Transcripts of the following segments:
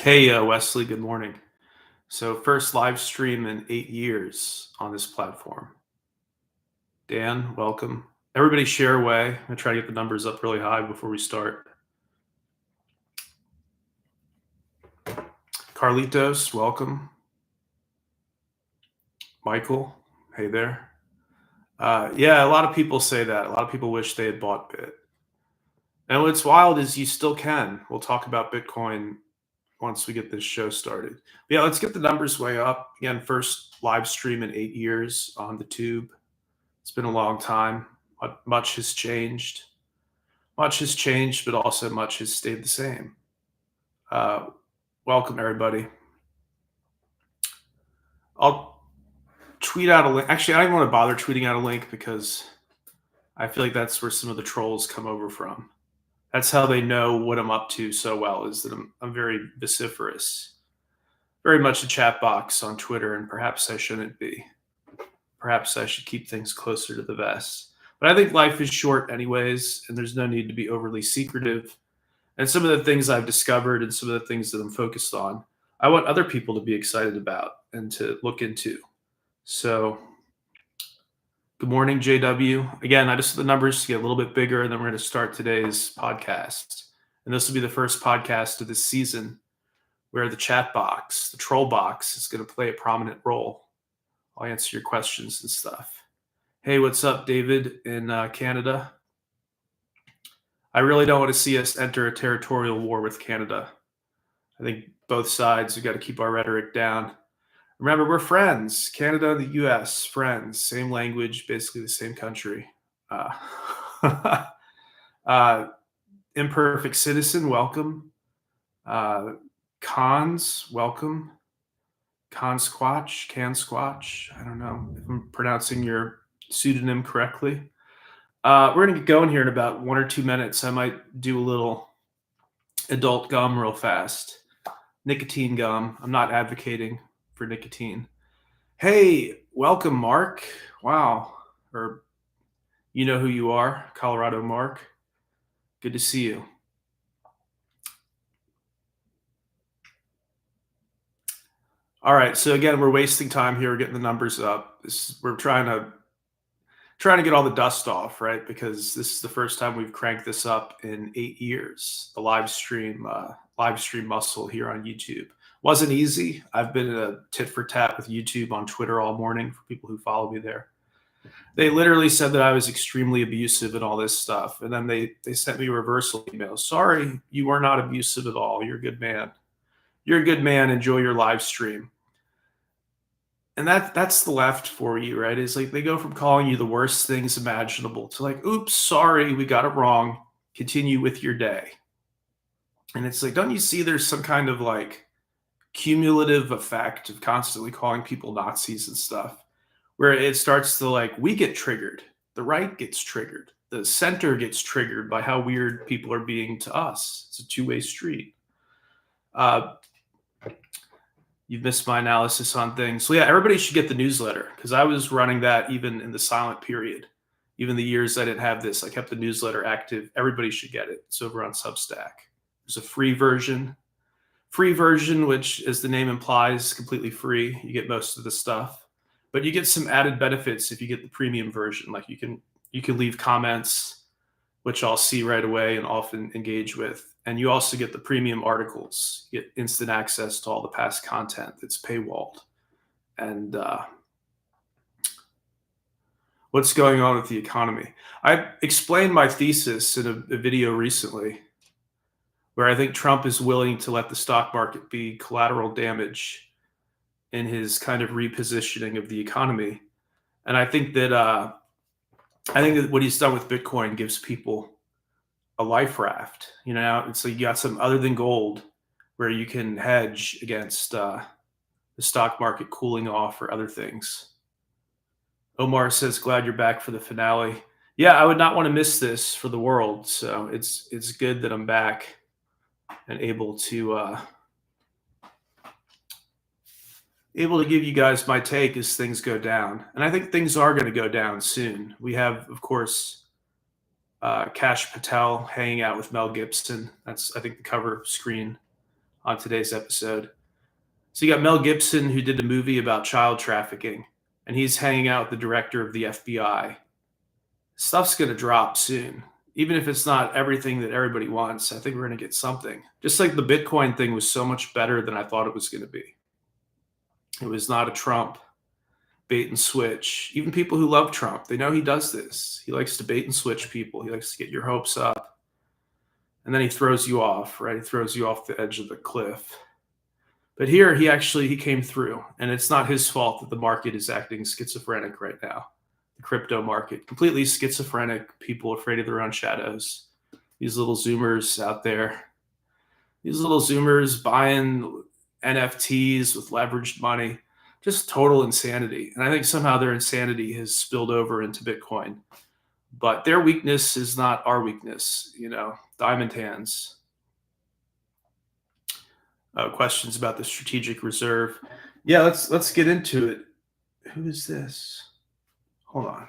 Hey, Wesley, good morning. So, first live stream in 8 years on this platform. Dan, welcome. Everybody share away. I'm going to try to get the numbers up really high before we start. Carlitos, welcome. Michael, hey there. Yeah, a lot of people say that. A lot of people wish they had bought Bit. And what's wild is you still can. We'll talk about Bitcoin once we get this show started. But yeah, let's get the numbers way up. Again, first live stream in 8 years on the tube. It's been a long time. Much has changed. Much has changed, but also much has stayed the same. Welcome, everybody. I'll tweet out a link. Actually, I don't even want to bother tweeting out a link because I feel like that's where some of the trolls come over from. That's how they know what I'm up to so well, is that I'm very vociferous. Very much a chat box on Twitter, and perhaps I shouldn't be. Perhaps I should keep things closer to the vest. But I think life is short anyways, and there's no need to be overly secretive. And some of the things I've discovered and some of the things that I'm focused on, I want other people to be excited about and to look into. So, good morning, JW. Again, I just want the numbers to get a little bit bigger, and then we're going to start today's podcast. And this will be the first podcast of this season where the chat box, the troll box, is going to play a prominent role. I'll answer your questions and stuff. Hey, what's up, David in Canada? I really don't want to see us enter a territorial war with Canada. I think both sides, we've got to keep our rhetoric down. Remember, we're friends. Canada and the U.S., friends. Same language, basically the same country. Imperfect Citizen, welcome. Cons, welcome. Can Squatch, I don't know if I'm pronouncing your pseudonym correctly. We're going to get going here in about 1 or 2 minutes. I might do a little adult gum real fast. Nicotine gum. I'm not advocating for nicotine. Hey, welcome, Mark. Wow. Or you know who you are, Colorado Mark. Good to see you. All right. So again, we're wasting time here. We're getting the numbers up. We're trying to get all the dust off, right? Because this is the first time we've cranked this up in 8 years. The live stream muscle here on YouTube wasn't easy. I've been in a tit for tat with YouTube on Twitter all morning for people who follow me there. They literally said that I was extremely abusive and all this stuff, and then they sent me a reversal email. Sorry, you are not abusive at all. You're a good man. You're a good man. Enjoy your live stream. And that's the left for you, right? It's like they go from calling you the worst things imaginable to like, oops, sorry, we got it wrong. Continue with your day. And it's like, don't you see there's some kind of like cumulative effect of constantly calling people Nazis and stuff, where it starts to like, we get triggered. The right gets triggered. The center gets triggered by how weird people are being to us. It's a two-way street. You've missed my analysis on things. So yeah, everybody should get the newsletter because I was running that even in the silent period. Even the years I didn't have this, I kept the newsletter active. Everybody should get it. It's over on Substack. There's a free version, which, as the name implies, is completely free. You get most of the stuff, but you get some added benefits if you get the premium version. Like you can leave comments, which I'll see right away and often engage with. And you also get the premium articles. You get instant access to all the past content that's paywalled. And what's going on with the economy? I explained my thesis in a video recently where I think Trump is willing to let the stock market be collateral damage in his kind of repositioning of the economy. And I think that what he's done with Bitcoin gives people a life raft. You know, it's like you got some other than gold where you can hedge against the stock market cooling off or other things. Omar says, glad you're back for the finale. Yeah, I would not want to miss this for the world. So it's good that I'm back and able to give you guys my take as things go down. And I think things are going to go down soon. We have, of course, Kash Patel hanging out with Mel Gibson. That's, I think, the cover screen on today's episode. So you got Mel Gibson, who did a movie about child trafficking, and he's hanging out with the director of the FBI. Stuff's going to drop soon. Even if it's not everything that everybody wants, I think we're going to get something. Just like the Bitcoin thing was so much better than I thought it was going to be. It was not a Trump bait and switch. Even people who love Trump, they know he does this. He likes to bait and switch people. He likes to get your hopes up. And then he throws you off, right? He throws you off the edge of the cliff. But here he came through, and it's not his fault that the market is acting schizophrenic right now. The crypto market, completely schizophrenic, people afraid of their own shadows. These little Zoomers out there, these little Zoomers buying NFTs with leveraged money, just total insanity. And I think somehow their insanity has spilled over into Bitcoin. But their weakness is not our weakness, diamond hands. Questions about the strategic reserve. Yeah, let's get into it. Who is this? Hold on.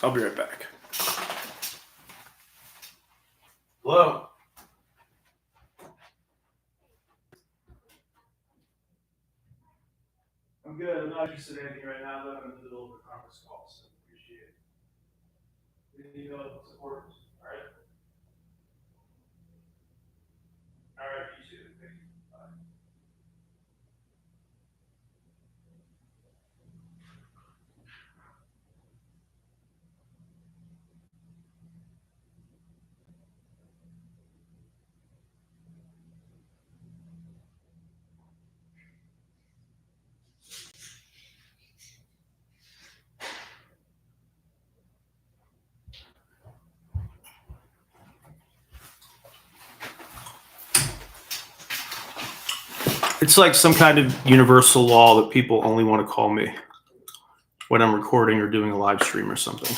I'll be right back. Hello. I'm good. I'm not interested in anything right now, though. I'm in the middle of a conference call, so appreciate it. You know, support. All right. All right, you too. Thank you. Bye. It's like some kind of universal law that people only want to call me when I'm recording or doing a live stream or something.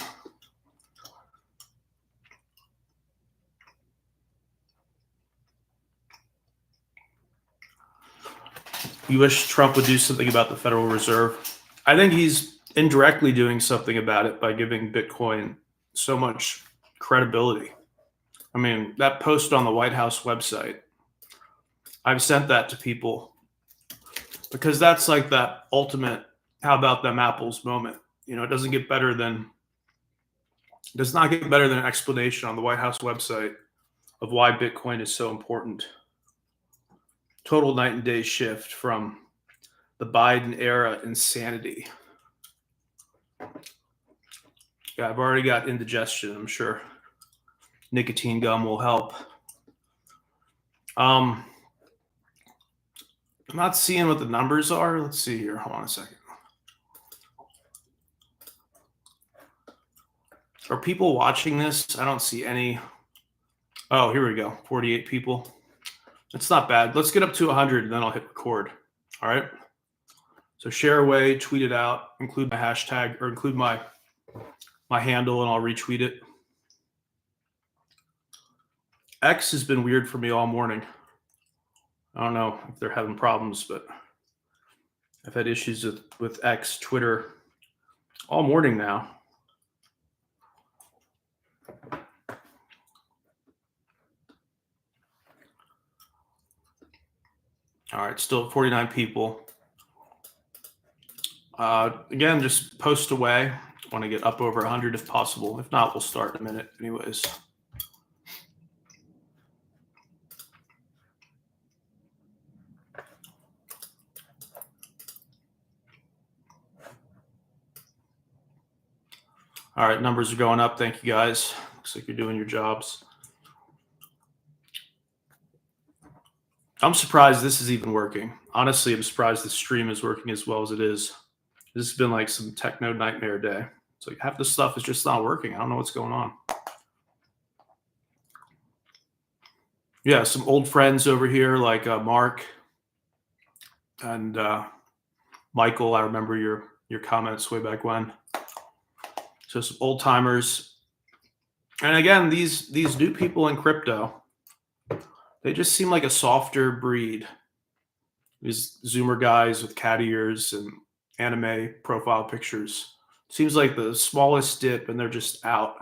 You wish Trump would do something about the Federal Reserve? I think he's indirectly doing something about it by giving Bitcoin so much credibility. I mean, that post on the White House website, I've sent that to people because that's like that ultimate how about them apples moment. It does not get better than an explanation on the White House website of why Bitcoin is so important. Total night and day shift from the Biden era insanity. Yeah, I've already got indigestion. I'm sure nicotine gum will help. I'm not seeing what the numbers are. Let's see here. Hold on a second. Are people watching this? I don't see any. Oh, here we go. 48 people. It's not bad. Let's get up to 100 and then I'll hit record. All right. So share away, tweet it out, include my hashtag or include my handle and I'll retweet it. X has been weird for me all morning. I don't know if they're having problems, but I've had issues with X, Twitter, all morning now. All right, still 49 people. Again, just post away. Want to get up over 100 if possible. If not, we'll start in a minute anyways. All right, numbers are going up. Thank you, guys. Looks like you're doing your jobs. I'm surprised this is even working. Honestly, I'm surprised the stream is working as well as it is. This has been like some techno nightmare day. It's like half the stuff is just not working. I don't know what's going on. Yeah, some old friends over here like Mark and Michael. I remember your comments way back when. So some old timers. And again, these new people in crypto, they just seem like a softer breed. These Zoomer guys with cat ears and anime profile pictures. Seems like the smallest dip and they're just out.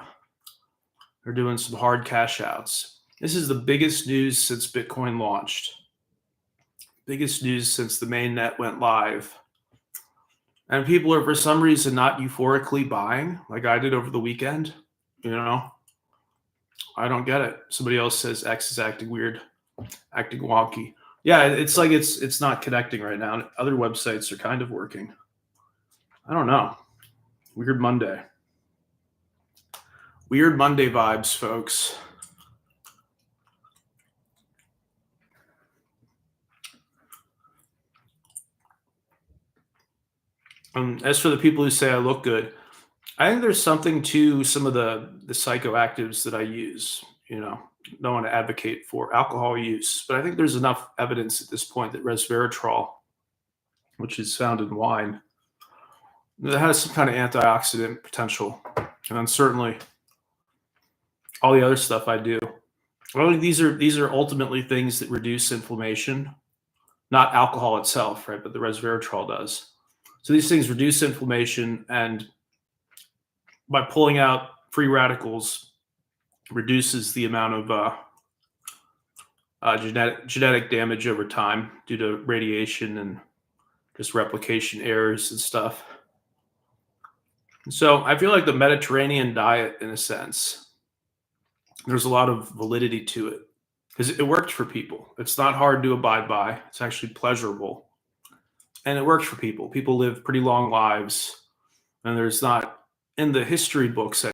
They're doing some hard cash outs. This is the biggest news since Bitcoin launched. Biggest news since the mainnet went live. And people are for some reason not euphorically buying like I did over the weekend. You know, I don't get it. Somebody else says X is acting weird, acting wonky. Yeah, it's like it's not connecting right now. Other websites are kind of working. I don't know. Weird Monday. Weird Monday vibes, folks. As for the people who say I look good, I think there's something to some of the psychoactives that I use. You know, don't want to advocate for alcohol use, but I think there's enough evidence at this point that resveratrol, which is found in wine, that has some kind of antioxidant potential, and then certainly all the other stuff I do. Well, these are ultimately things that reduce inflammation, not alcohol itself, right? But the resveratrol does. So these things reduce inflammation, and by pulling out free radicals, reduces the amount of genetic damage over time due to radiation and just replication errors and stuff. So I feel like the Mediterranean diet, in a sense, there's a lot of validity to it because it worked for people. It's not hard to abide by. It's actually pleasurable, and it works for people. People live pretty long lives, and there's not in the history books